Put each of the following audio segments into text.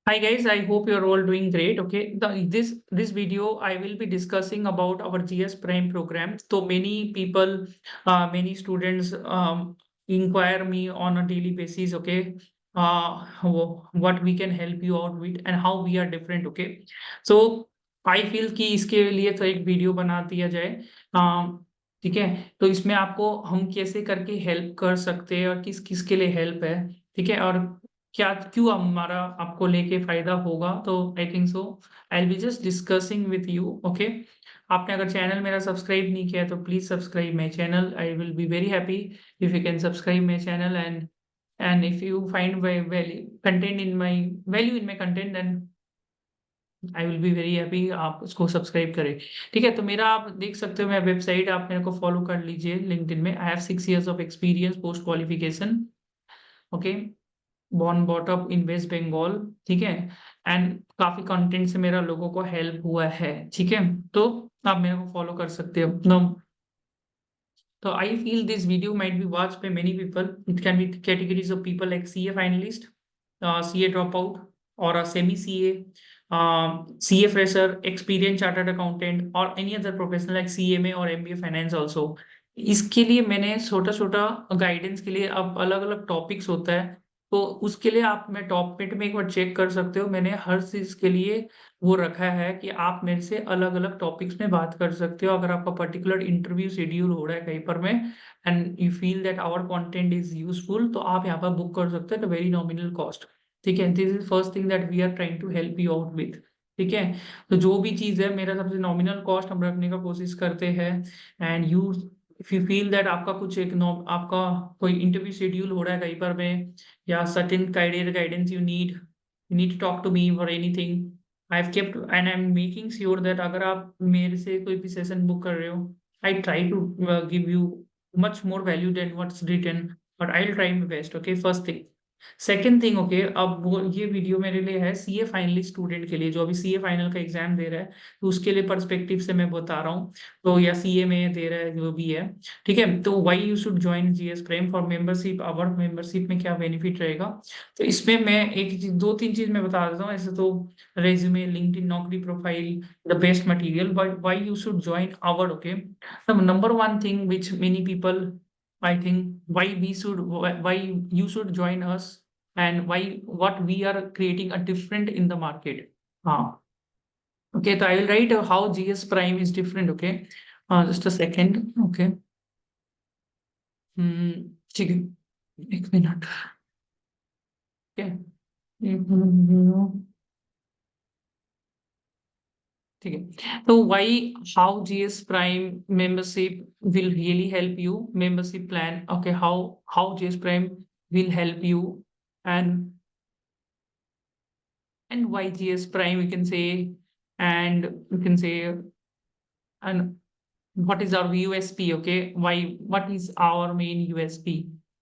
Hi guys, I hope you're all doing great. Okay, this video I will be discussing about our GS Prime program. So many people, many students inquire me on a daily basis. Okay, what we can help you out with and how we are different. Okay, so I feel कि इसके लिए तो एक video बना दिया जाए। ठीक है, तो इसमें आपको हम कैसे करके हेल्प कर सकते हैं और किस किस के लिए हेल्प है। ठीक है, और क्या क्यों हमारा आपको लेके फायदा होगा। तो I think so I will be just discussing with you. Okay, आपने अगर चैनल मेरा सब्सक्राइब नहीं किया है तो please subscribe my channel. I will be very happy if you can subscribe my channel and if you find value in my content then I will be very happy आप उसको subscribe करें। ठीक है, तो मेरा आप देख सकते हो मैं वेबसाइट, आप मेरे को फॉलो कर लीजिए लिंक्डइन में। I have 6 years of experience post qualification. Okay, born brought up in West Bengal. ठीक है, एंड काफी कंटेंट से मेरा लोगों को हेल्प हुआ है। ठीक है, तो आप मेरे को फॉलो कर सकते हो। नो, तो I feel this video might be watch by many people. It can be categories of people like CA finalist, CA drop out और semi CA, CA fresher, experience chartered accountant और any other professional like CMA और MBA finance also. इसके लिए मैंने छोटा छोटा guidance के लिए अब अलग अलग टॉपिक्स होता है, तो उसके लिए आप मैं टॉपिक में एक बार चेक कर सकते हो। मैंने हर चीज के लिए वो रखा है कि आप मेरे से अलग अलग टॉपिक्स में बात कर सकते हो। अगर आपका पर्टिकुलर इंटरव्यू शेड्यूल हो रहा है कहीं पर में and you feel that our content is useful, तो आप यहाँ पर बुक कर सकते हो एट वेरी नॉमिनल कॉस्ट। ठीक है, this is first thing that we are trying to help you out with. ठीक है, तो जो भी चीज है मेरा सबसे नॉमिनल कॉस्ट हम रखने का कोशिश करते हैं। And you if you feel that आपका कुछ आपका कोई इंटरव्यू शेड्यूल हो रहा है कहीं पर में या certain career guidance you need to talk to me for anything, I've kept and I'm making sure that अगर आप मेरे से कोई भी सेशन बुक कर रहे हो, I try to give you much more value than what's written, but I'll try my best. Okay, first thing। Second thing, okay, अब वो ये वीडियो मेरे लिए है सीए फाइनलिस्ट स्टूडेंट के लिए जो अभी सीए फाइनल का एग्जाम दे रहा है, तो उसके लिए पर्सपेक्टिव से मैं बता रहा हूँ। तो या सीए में दे रहा है जो भी है। ठीक है, तो why you should join GS prime for membership, our membership में क्या बेनिफिट रहेगा। तो इसमें मैं एक चीज, दो तीन चीज मैं बता देता हूँ। ऐसे तो resume, LinkedIn, Naukri profile, the best material, but why you should join our. Okay, number one thing which many people I think why you should join us and why what we are creating a different in the market. हाँ, okay, so I will write how GS Prime is different. Okay, just a second. Okay, ठीक है, एक minute. Okay, ठीक है, तो why how GS Prime membership will really help you membership plan. Okay, how GS Prime will help you and YGS Prime, we can say, and we can say, and what is our USP? Okay, why? What is our main USP?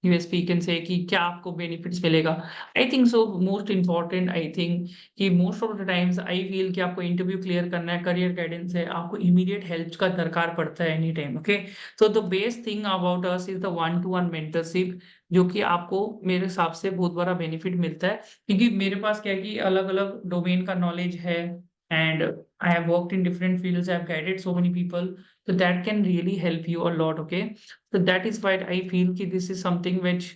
USP can say कि क्या आपको benefits मिलेगा। I think so most important, I think कि most of the times I feel कि आपको interview clear करना है, career guidance है, आपको immediate help का दरकार पड़ता है any time। Okay, so the best thing about us is the one to one mentorship, जो कि आपको मेरे हिसाब से बहुत बड़ा बेनिफिट मिलता है क्योंकि मेरे पास क्या है कि अलग अलग डोमेन का नॉलेज है and I have worked in different fields, I have guided so many people, so that can really help you a lot। Okay, so that is why I feel कि this is something which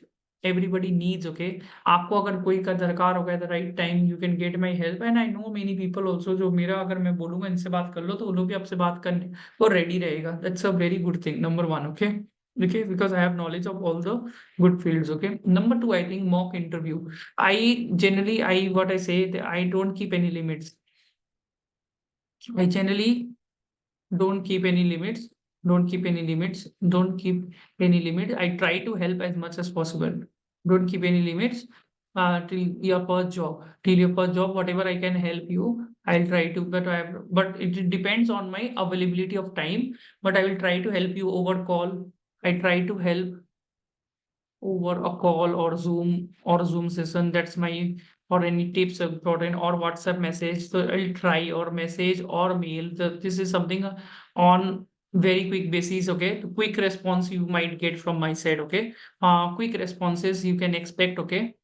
everybody needs। Okay, आपको अगर कोई का दरकार होगा at the right time you can get my help and I know many people also जो मेरा अगर मैं बोलूंगा इनसे बात कर लो तो वो लोग भी आपसे बात करने को रेडी रहेगा। That's a very good thing, number one। Okay, okay, because I have knowledge of all the good fields। Okay, number two, I think mock interview, I generally I what I say that I don't keep any limits। I generally don't keep any limits, don't keep any limits, don't keep any limit. I try to help as much as possible, don't keep any limits till your first job, whatever I can help you I'll try to, but it depends on my availability of time, but I will try to help you over call. I try to help over a call or Zoom session. That's my, or any tips important, or WhatsApp message. So I'll try, or message or mail. This is something on very quick basis. Okay, quick response you might get from my side. Okay, quick responses you can expect. Okay,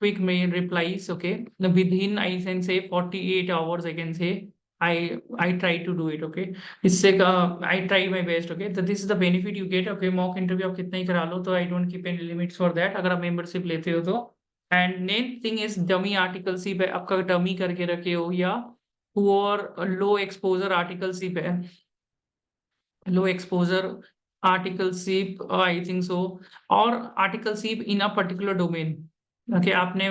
quick mail replies, okay? Within, I can say 48 hours, I can say, I try to do it, okay? इससे I try my best, okay? So this is the benefit you get, okay? Mock interview आप कितना ही करा लो, तो I don't keep any limits for that, अगर आप membership लेते हो तो. And main thing is dummy articleship है, आपका dummy करके रखे हो, या poor low exposure articleship है, low exposure articleship, I think so, or articleship in a particular domain. Okay, आपने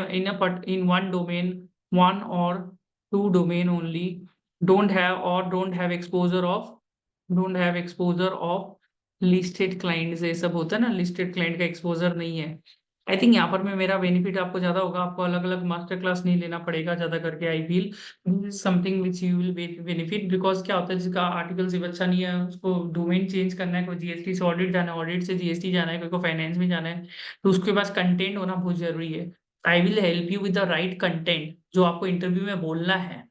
in one domain, one or two domain only, don't have exposure of listed clients. ये सब होता है ना, listed client का exposure नहीं है. आई थिंक यहाँ पर में मेरा बेनिफिट आपको ज्यादा होगा, आपको अलग अलग मास्टर क्लास नहीं लेना पड़ेगा ज्यादा करके. I feel something which you will benefit, because क्या होता है जिसका आर्टिकल सिर्फ अच्छा नहीं है, उसको डोमेन चेंज करना है, कोई जीएसटी से ऑडिट जाना है, ऑडिट से जीएसटी जाना है, कोई को फाइनेंस में जाना है, तो उसके पास कंटेंट होना बहुत जरूरी है. I will help you with the right content जो आपको इंटरव्यू में बोलना है.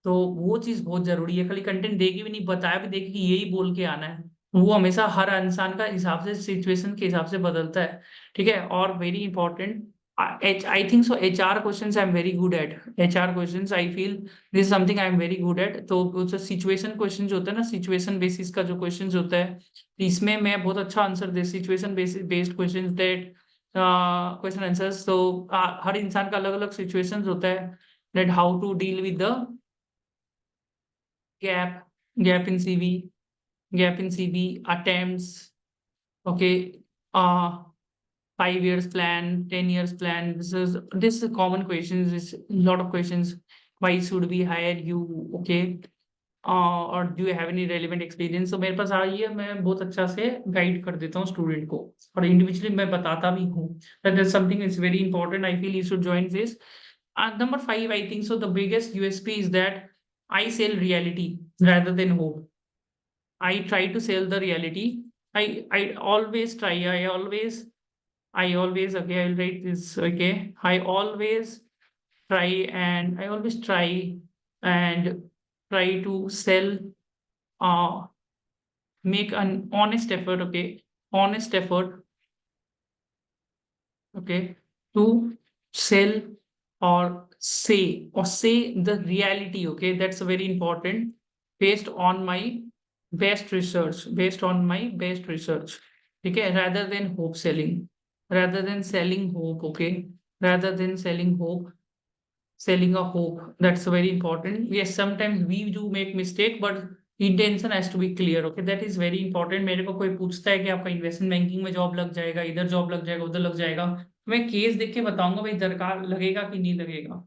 तो वो चीज बहुत जरूरी है. खाली कंटेंट देगी भी नहीं, बताया भी देगी कि यही बोल के आना है, वो हमेशा हर इंसान का हिसाब से, सिचुएशन के हिसाब से बदलता है. ठीक है. और very important, I think so HR questions I am very good at. HR questions I feel this something I am very good at. तो जो सिचुएशन क्वेश्चन होता है ना, सिचुएशन बेसिस का जो क्वेश्चन होता है, इसमें मैं बहुत अच्छा आंसर दे. Situation based question, that question answers. तो हर इंसान का अलग अलग सिचुएशन होता है, that how to deal with the gap gap in cv attempts, okay, 5 years plan, 10 years plan. This is common questions. This a lot of questions. Why should we hire you, okay? और do you have any relevant experience. तो मेरे पास आइए, मैं बहुत अच्छा से guide कर देता हूँ स्टूडेंट को, और इंडिविजुअली मैं बताता भी हूँ. That is something is very important. I feel you should join this. Number 5, I think so, the biggest USP is that I sell reality rather than hope. I try to sell the reality. I always try. I always, okay, I'll write this, okay. I always try and try to sell, uh make an honest effort, okay, honest effort, okay, to sell or say the reality, okay. That's very important, based on my best research, okay, rather than hope selling, rather than selling hope, okay, rather than selling a hope. That's very important. Yes, sometimes we do make mistake, but intention has to be clear, okay. That is very important. मेरे को कोई पूछता है कि आपका investment banking में job लग जाएगा, इधर जॉब लग जाएगा, उधर लग जाएगा, मैं केस देख के बताऊंगा भाई दरकार लगेगा कि नहीं लगेगा.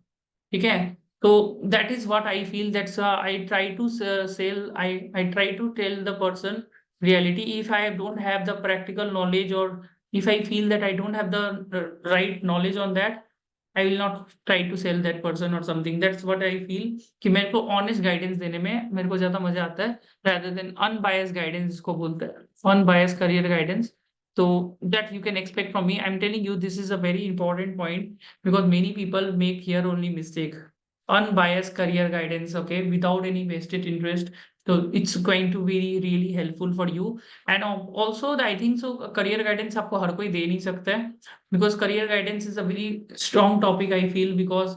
ठीक है. तो that is what I feel. That's I try to sell, I try to tell the person reality. If I don't have the practical knowledge, or if I feel that I don't have the right knowledge on that, I will not try to sell that person or something. That's what I feel, कि मेरे को honest guidance देने में मेरे को ज्यादा मजा आता है, rather than unbiased guidance जिसको बोलते हैं, unbiased career guidance. So that you can expect from me. I'm telling you, this is a very important point, because many people make here only mistake. Unbiased career guidance, okay, without any vested interest. So it's going to be really helpful for you. And also, I think so, career guidance आपको हर कोई दे नहीं सकता है, because career guidance is a very strong topic, I feel, because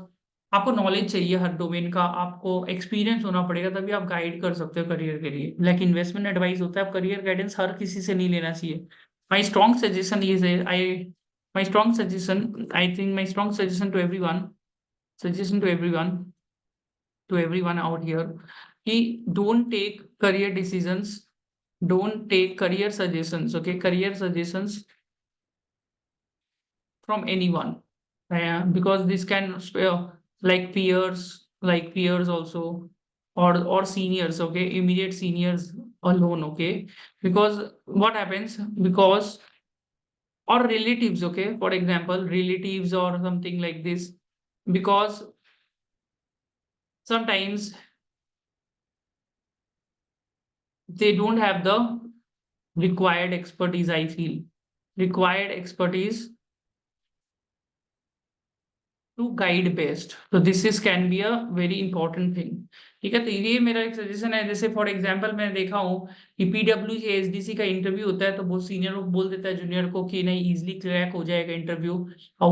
आपको knowledge चाहिए हर domain का, आपको experience होना पड़ेगा, तभी आप गाइड कर सकते हो करियर के लिए. लाइक इन्वेस्टमेंट एडवाइस होता है, आप करियर गाइडेंस हर किसी से नहीं लेना चाहिए. My strong suggestion is I my strong suggestion, I think my strong suggestion to everyone out here, कि don't take career decisions, don't take career suggestions, okay, career suggestions from anyone, because this can like peers also, or seniors, okay, immediate seniors alone, okay. Because what happens, because or relatives, okay, for example relatives or something like this, because sometimes they don't have the required expertise. I feel required expertise to guide best. So this is can be a very important thing. ठीक है, तो ये मेरा एक suggestion है। जैसे for example मैंने देखा हूँ कि पीडब्ल्यूडी एसडीसी का इंटरव्यू होता है तो बहुत सीनियर को बोल देता है जूनियर को कि नहीं इजीली क्रैक हो जाएगा इंटरव्यू, और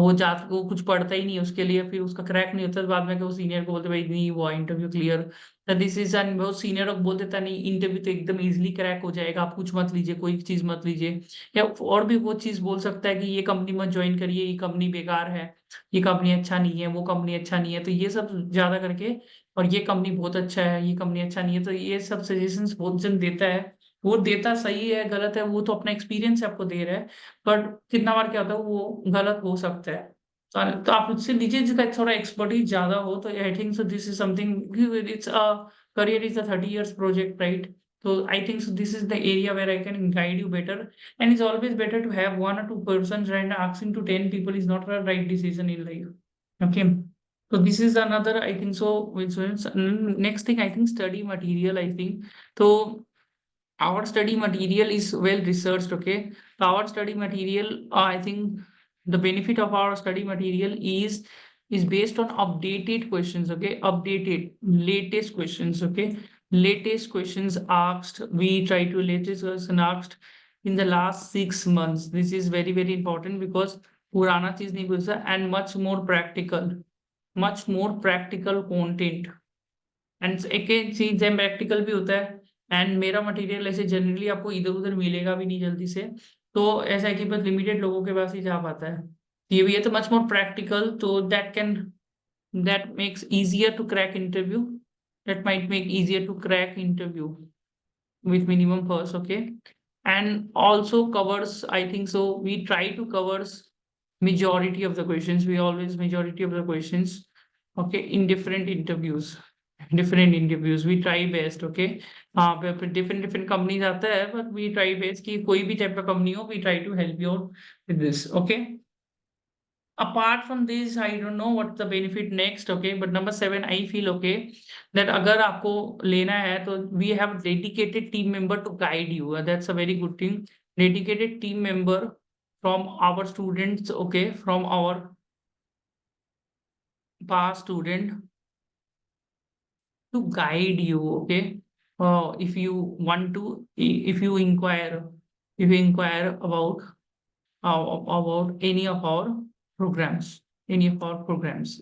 वो कुछ पढ़ता ही नहीं उसके लिए, फिर उसका क्रैक नहीं होता, तो बाद में वो सीनियर को बोलते भाई नहीं हुआ इंटरव्यू क्लियर। तो दिस इज एन बहुत सीनियर को बोल देता नहीं इंटरव्यू तो एकदम इजीली क्रैक हो जाएगा, आप कुछ मत लीजिए, कोई चीज मत लीजिए। या और भी वो चीज बोल सकता है कि ये कंपनी मत ज्वाइन करिए, ये कंपनी बेकार है, ये कंपनी अच्छा नहीं है, वो कंपनी अच्छा नहीं है, तो ये सब ज्यादा करके, और ये कंपनी बहुत अच्छा है, ये कंपनी अच्छा नहीं है, तो ये सब सजेशंस बहुत जन देता है। वो देता सही है गलत है वो तो अपना एक्सपीरियंस से आपको दे रहा है, बट कितना बार क्या होता है वो गलत हो सकता है। तो आप उससे लीजिए जिसका थोड़ा एक्सपर्टीज ज्यादा हो, तो I think so this is something, it's a career is a 30 years project, right? So I think so this is the area where I can guide you better, and it's always better to have 1 or 2 persons, and asking to 10 people is not a right decision in life. Okay. So this is another, I think so, which is next thing, I think study material, I think. So our study material is well researched, okay? So our study material, I think the benefit of our study material is based on updated questions, okay? Updated, latest questions, okay? Latest questions asked, we try to latest question asked in the last 6 months. This is very, very important because पुराना चीज नहीं पूछा, and much more practical content, and एक एक चीज है practical भी होता है। एंड मेरा मटेरियल ऐसे जनरली आपको इधर उधर मिलेगा भी नहीं जल्दी से, तो ऐसा है कि बस लिमिटेड लोगों के पास ही जा पाता है। ये भी है तो मच मोर प्रैक्टिकल, तो that makes easier to crack interview, that might make easier to crack interview with minimum first, okay? And also covers, I think so we try to covers majority of the questions, we always majority of the questions, okay, in different interviews we try best, okay? हाँ different different companies आता है, but we try best कि कोई भी type का company हो, we try to help you out with this, okay? Apart from this, I don't know what's the benefit next, okay? But number 7, I feel okay that अगर आपको लेना है तो we have dedicated team member to guide you. That's a very good thing. Dedicated team member from our students, okay, from our past student to guide you, okay? If you want to, if you inquire about any of our programs.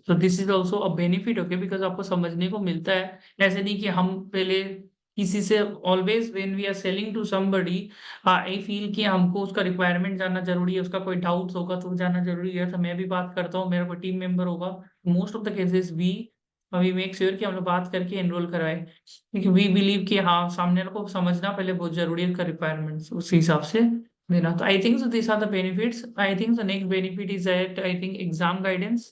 So this is also a benefit, okay, because आपको समझने को मिलता है, ऐसे नहीं कि हम पहले किसी से always when we are selling to somebody, I feel कि हमको उसका रिक्वायरमेंट जानना जरूरी है, उसका कोई डाउट्स होगा तो जानना जरूरी है, तो मैं भी बात करता हूँ, मेरा कोई टीम मेंबर होगा, most of the cases we make sure कि हम लोग बात करके एनरोल करवाए, क्योंकि वी बिलीव कि हाँ सामने वाले को समझना पहले बहुत जरूरी है, उसका रिक्वायरमेंट्स उस हिसाब से देना। तो I think so these are the benefits. I think the next benefit is that I think exam guidance.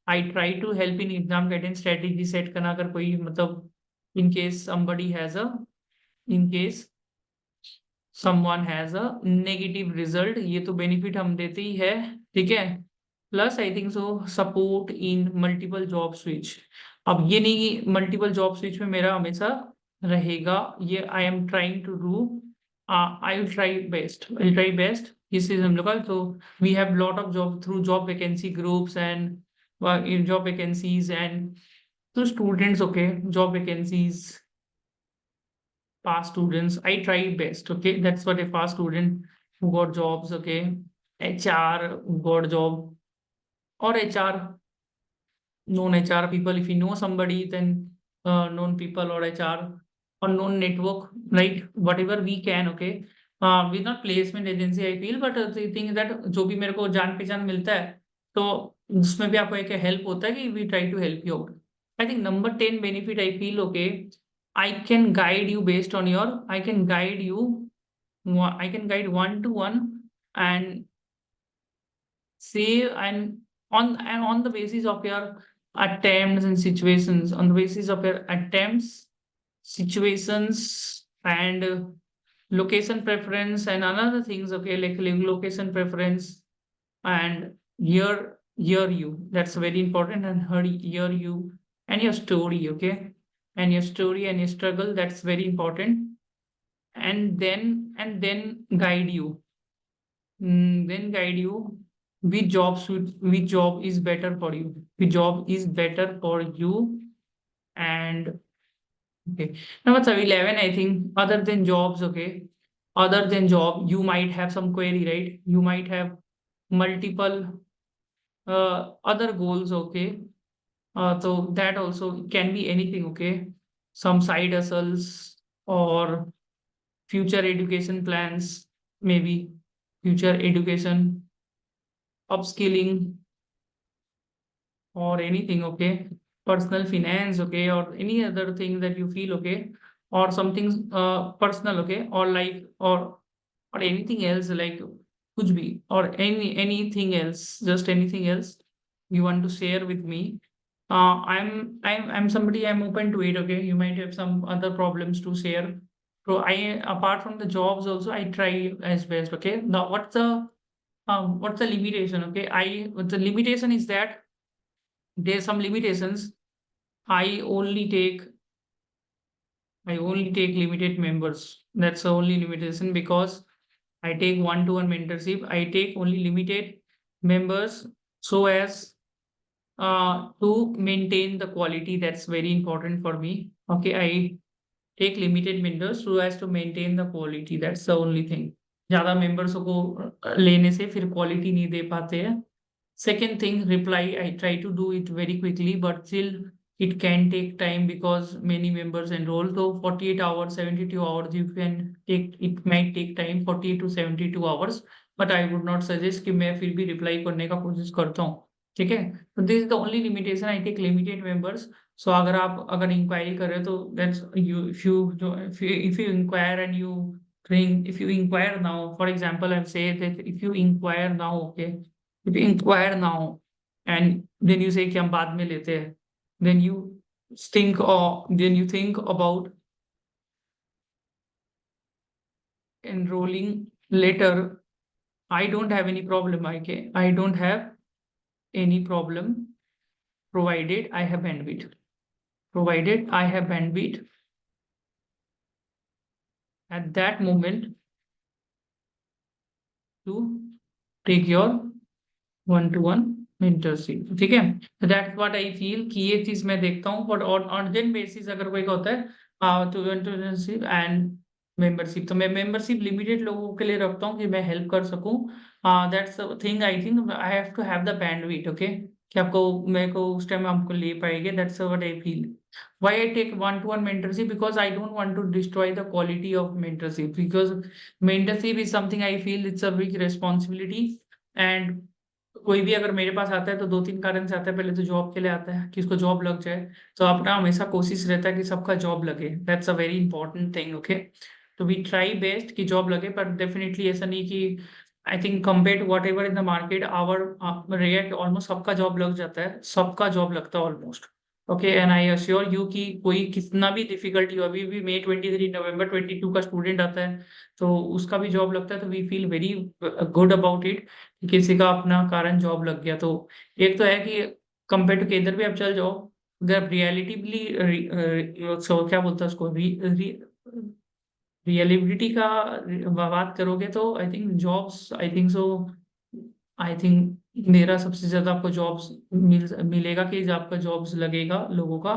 I try to help in exam guidance strategy set करना, अगर कोई मतलब in case somebody has a in case someone has a negative result, ये तो benefit हम देते ही है, ठीक है? Plus I think so support in multiple job switch. अब ये नहीं कि मल्टीपल जॉब स्विच में मेरा हमेशा रहेगा, ये I am trying to do, I will try best इस चीज हम लोग का। तो we have lot of job through job vacancy groups and job vacancies and तो students, okay, job vacancies, past students, I try best, okay? That's what a past student who got jobs, okay? HR who got job, or HR, known HR people, if you know somebody, then known people or HR or known network, right? Whatever we can, okay? With not placement agency, I feel, but the thing is that जो भी मेरे को जान पहचान मिलता है, तो उसमें भी आपको एक हेल्प होता है कि we try to help you out. I think number 10 benefit I feel, okay, I can guide you based on your, I can guide you, I can guide one to one and say and on the basis of your attempts and situations, on the basis of your attempts, situations and location preference and another things, okay, like location preference and hear you, that's very important, and hear you and your story, okay, and your story and your struggle, that's very important, and then guide you, then guide you which job is better for you, which job is better for you, and Okay. Number 11, I think, other than jobs, okay. Other than job, you might have some query, right? You might have multiple other goals, okay. So that also can be anything, okay. Some side hustles or future education plans, maybe future education, upskilling, or anything, okay, personal finance, okay, or any other thing that you feel, okay, or something personal, okay, or like, or anything else, like kuch bhi, or anything else, just anything else you want to share with me. I'm somebody, I'm open to it, okay. You might have some other problems to share. So I, apart from the jobs also, I try as best, okay. Now what's the limitation, okay. The limitation is that there's some limitations. I only take I only take limited members. That's the only limitation, because I take one-to-one mentorship. I take only limited members so as to maintain the quality. That's very important for me. Okay, I take limited members so as to maintain the quality. That's the only thing. ज़्यादा members को लेने से फिर quality नहीं दे पाते हैं. Second thing, reply. I try to do it very quickly, but still it can take time because many members enroll. So 48 hours, 72 hours, you can take, it might take time, 48 to 72 hours. But I would not suggest कि मैं फिर भी reply करने का कोशिश करता हूँ. ठीक है? So this is the only limitation. I take limited members. So अगर inquiry कर रहे हो तो that's you, if you inquire and you think, if you inquire now, for example, I've said that if you inquire now, okay, if you inquire now and then you say कि हम बाद में लेते हैं, then you think about enrolling later. I don't have any problem, okay? I don't have any problem provided I have bandwidth. Provided I have bandwidth at that moment to take your one two one mentorship. ठीक है, that's what I feel कि ये चीज मैं देखता हूँ. But on urgent basis अगर कोई का होता है तो मेंटरशिप एंड मेंबरशिप, तो मैं मेंबरशिप लिमिटेड लोगों के लिए रखता हूँ कि मैं हेल्प कर सकूँ. That's thing. I think I have to have the bandwidth, okay, कि आपको मेरे को उस टाइम आपको ले पाएंगे. That's what I feel. Why I take one-to-one mentorship? Because I don't want to destroy the quality of mentorship. Because mentorship is something I feel it's a big responsibility. And कोई भी अगर मेरे पास आता है तो 2-3 कारण से आता है. पहले तो जॉब के लिए आता है कि उसको जॉब लग जाए. तो अपना हमेशा कोशिश रहता है कि सबका जॉब लगे. That's a very important thing, okay. तो वी ट्राई बेस्ट कि जॉब लगे, पर डेफिनिटली ऐसा नहीं कि I think compare to whatever in the market our rate almost सबका जॉब लग जाता है. सबका जॉब लगता है almost. Okay, and I assure you कि कोई कितना भी डिफिकल्टी हो, अभी भी मई 23 नवंबर 22 का स्टूडेंट आता है तो उसका भी जॉब लगता है. तो we feel very good about it. किसी का अपना कारण जॉब लग गया. तो एक तो है कि कंपेयर टू के इधर भी आप चल जाओ, अगर रियलिटिवली क्या बोलते हैं उसको, रियलिबिलिटी का बात करोगे तो I think jobs, I think मेरा सबसे ज्यादा आपको जॉब्स मिलेगा कि जब आपका जॉब्स लगेगा लोगों का.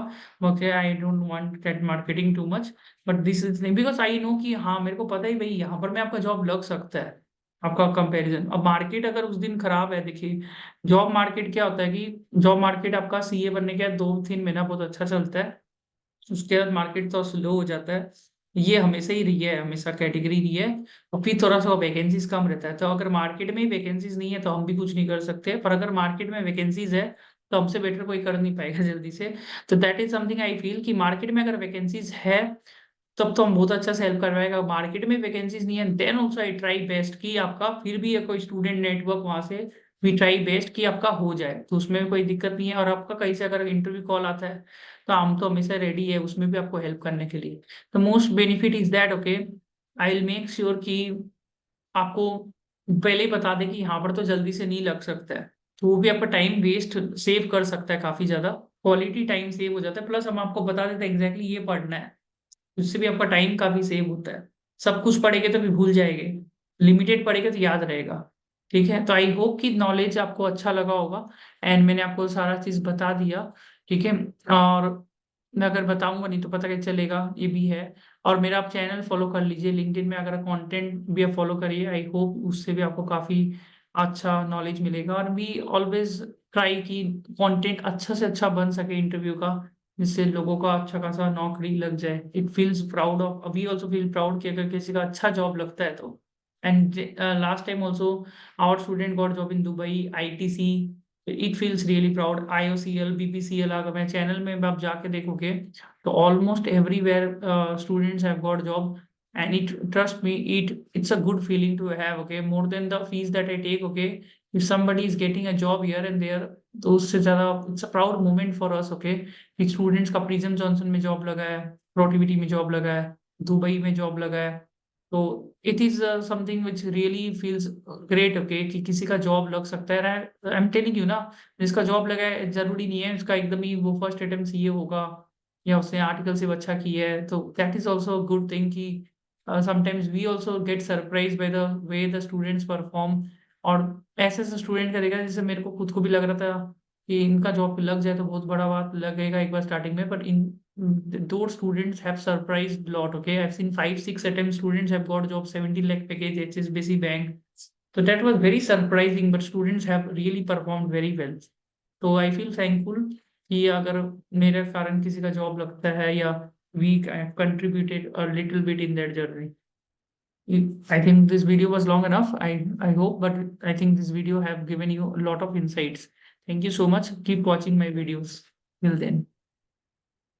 Okay, I don't want that marketing too much, but this is thing because I know कि हाँ मेरे को पता ही भाई यहाँ पर मैं आपका जॉब लग सकता है. आपका कंपैरिजन, अब मार्केट अगर उस दिन खराब है, देखिए जॉब मार्केट क्या होता है कि जॉब मार्केट आपका सीए बनने के बाद 2-3 महीना बहुत अच्छा चलता है. उसके बाद मार्केट तो स्लो हो जाता है. ये हमेशा ही रही है, हमेशा कैटेगरी रही है. और फिर थोड़ा सा वैकेंसीज कम रहता है. तो अगर मार्केट में ही वैकेंसीज नहीं है तो हम भी कुछ नहीं कर सकते. पर अगर मार्केट में वैकेंसीज है तो हमसे बेटर कोई कर नहीं पाएगा जल्दी से. तो that is something I feel कि मार्केट में अगर वैकेंसीज है तब तो हम बहुत अच्छा से हेल्प करवाएगा. मार्केट में वैकेंसीज नहीं है then also I try best कि आपका फिर भी कोई स्टूडेंट नेटवर्क वहां से वी ट्राई बेस्ट कि आपका हो जाए. तो उसमें कोई दिक्कत नहीं है. और आपका कहीं से अगर इंटरव्यू कॉल आता है तो हम तो हमेशा रेडी है उसमें भी आपको हेल्प करने के लिए. तो most benefit is that, okay, I will make sure कि आपको पहले ही बता दें कि यहाँ पर तो जल्दी से नहीं लग सकता है. तो वो भी आपका टाइम वेस्ट सेव कर सकता है, काफी ज्यादा क्वालिटी टाइम सेव हो जाता है. प्लस हम आपको बता देते हैं एग्जैक्टली ये पढ़ना है. उससे भी आपका टाइम काफी सेव होता है. सब कुछ पढ़ेंगे तो भी भूल जाएंगे, लिमिटेड पढ़ेंगे तो याद रहेगा. ठीक है, तो आई होप कि नॉलेज आपको अच्छा लगा होगा एंड मैंने आपको सारा चीज बता दिया. ठीक है, और मैं अगर बताऊंगा नहीं तो पता कैसे चलेगा, ये भी है। और मेरा आप चैनल फॉलो कर लीजिए लिंक्डइन में, अगर कंटेंट भी आप फॉलो करिए, आई होप उससे भी आपको काफी अच्छा नॉलेज मिलेगा। और वी ऑलवेज ट्राई कि कंटेंट अच्छा से अच्छा बन सके इंटरव्यू का, जिससे लोगों का अच्छा खासा नौकरी लग जाए। It feels proud of, we also feel proud कि अगर किसी का अच्छा जॉब लगता है तो। And last time also our student got job in Dubai, ITC. It feels really proud. IOCL, BPCL, अगर मैं चैनल में आप जाके देखोगे तो almost everywhere students have got job. And it, trust me, it's a good feeling to have, okay, more than the fees that I take, okay, if somebody is getting a job here and there, तो उससे ज्यादा it's a proud moment for us, okay. एक students का prism Johnson में job लगा है, प्रोटिविटी में job लगा है, दुबई में जॉब लगा है। तो it is something which really feels great, okay, कि किसी का जॉब लग सकता है। आई एम टेलिंग यू ना, जिसका जॉब लगा है जरूरी नहीं है उसका एकदम ही वो फर्स्ट अटेम्प्ट सीए होगा या उसने आर्टिकल से अच्छा किया है। तो that is also good thing कि sometimes we also get surprise by the way the students perform. और ऐसे ऐसे स्टूडेंट का देखा जैसे मेरे को खुद को भी लग रहा था कि इनका जॉब लग जाए तो बहुत बड़ा बात लगेगा एक बार स्टार्टिंग में, but in those students have surprised a lot, okay, I've seen 5 6 attempts students have got job, 17 lakh package, HSBC bank. So that was very surprising, but students have really performed very well. तो I feel thankful कि अगर मेरे कारण किसी का job लगता है, या we contributed a little bit in that journey. I think this video was long enough. I hope, but I think this video have given you a lot of insights. Thank you so much. Keep watching my videos. Till then.